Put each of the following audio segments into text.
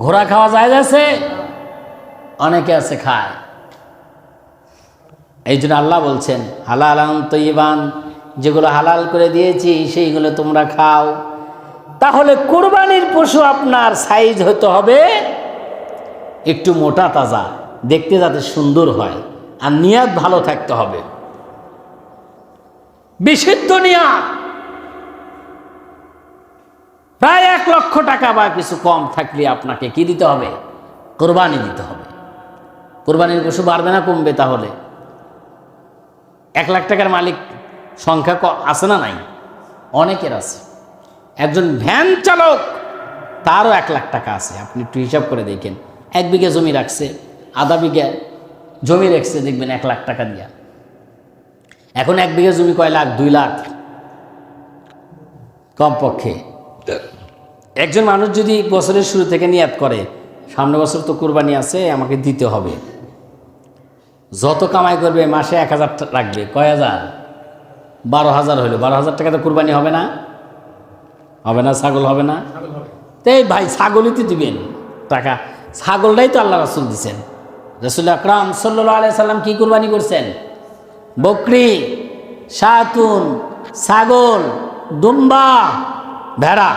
ঘোড়া খাওয়া যায় আছে? অনেকে আছে খায়। এই জন্য আল্লাহ বলছেন হালালান তয়্যিবান, যেগুলো হালাল করে দিয়েছি সেইগুলো তোমরা খাও। তাহলে কুরবানির পশু আপনার সাইজ হতে হবে একটু মোটা তাজা, দেখতে যাতে সুন্দর হয়, আর নিয়াত ভালো থাকতে হবে, বিশুদ্ধ নিয়াত। প্রায় 1 লক্ষ টাকা বা কিছু কম থাকলে আপনাকে কি দিতে হবে? কোরবানি দিতে হবে। কোরবানির পশু বাড়বে না কমবে? তাহলে 1 লাখ টাকার মালিক সংখ্যা আছে না নাই? অনেকের আছে। একজন ভ্যান চালক তারও 1 লাখ টাকা আছে। আপনি একটু হিসাব করে দেখেন, 1 বিঘা জমি রাখছে, আধা বিঘা জমি রাখছে, দেখবেন 1 লাখ টাকা দিয়া। এখন 1 বিঘা জমি কয় লাখ? 2 লাখ কমপক্ষে। একজন মানুষ যদি বছরের শুরু থেকে নিয়াত করে সামনে বছর তো কুরবানি আছে, আমাকে দিতে হবে, যত কামাই করবে মাসে 1000 রাখবে, কয় হাজার? 12,000 হইলো, 12,000 টাকা তো কুরবানি হবে না? হবে না? ছাগল হবে না? তাই ভাই ছাগলই তো দিবেন টাকা, ছাগলটাই তো আল্লাহ রাসূল দিচ্ছেন। রাসূল আকরাম সাল্লাল্লাহু আলাইহি সাল্লাম কি কুরবানি করছেন? বকরি, শাতুন, ছাগল, দুম্বা, ভেড়া,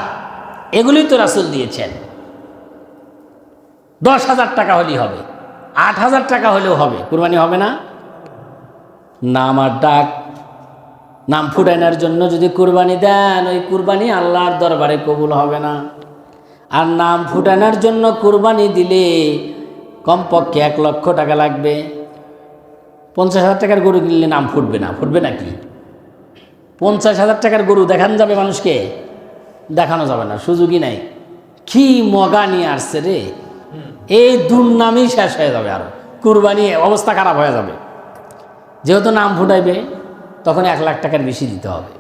এগুলোই তো রাসূল দিয়েছেন। 10,000 টাকা হলেই হবে, 8,000 টাকা হলেও হবে, কুরবানি হবে না? নাম আর ডাক, নাম ফুটানোর জন্য যদি কুরবানি দেন, ওই কুরবানি আল্লাহর দরবারে কবুল হবে না। আর নাম ফুটানোর জন্য কুরবানি দিলে কমপক্ষে 1 লক্ষ টাকা লাগবে। 50,000 টাকার গরু কিনলে নাম ফুটবে না? ফুটবে নাকি? 50,000 টাকার গরু দেখানো যাবে মানুষকে? দেখানো যাবে না, সুযোগই নাই। কি মগা নিয়ে আসছে রে, এই দুর্নামই শেষ হয়ে যাবে, আরো কুরবানি অবস্থা খারাপ হয়ে যাবে। যেহেতু নাম ফুটাইবে তখন 1 লাখ টাকার বেশি দিতে হবে।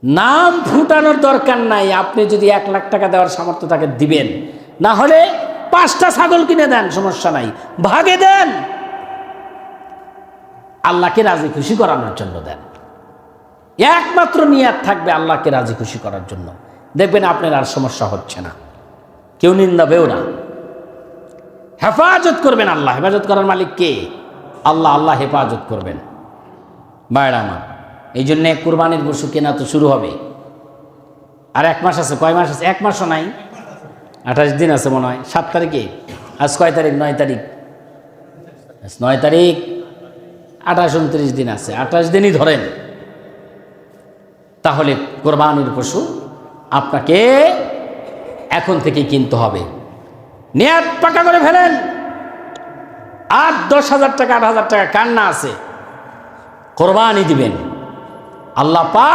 নাম ফুটানোর দরকার নাই, আপনি যদি 1 লাখ টাকা দেওয়ার সামর্থ্য তাকে দিবেন, না হলে 5টা ছাগল কিনে দেন, সমস্যা নাই, ভাগে দেন, আল্লাহকে রাজি খুশি করানোর জন্য দেন। একমাত্র নিয়াত থাকবে আল্লাহকে রাজি খুশি করার জন্য, দেখবেন আপনার আর সমস্যা হচ্ছে না, কেউ নিন্দাবেও না। হেফাজত করবেন আল্লাহ। হেফাজত করার মালিক কে? আল্লাহ। আল্লাহ হেফাজত করবেন। বাইরে আমার এই জন্যে কুরবানির পশু কেনা তো শুরু হবে, আর 1 মাস আছে। কয় মাস আছে? 1 মাসও নাই, 28 দিন আছে মনে হয়। 7 তারিখে, আজ কয় তারিখ? 9 তারিখ। 9 তারিখ, 28 29 দিন আছে, 28 দিনই ধরেন। তাহলে কোরবানির পশু আপনাকে এখন থেকে কিনতে হবে। নিয়াত পাকা করে ফেলেন। 8-10,000 টাকা 8,000 টাকা কান্না আছে, কোরবানি দিবেন। আল্লাহ পাক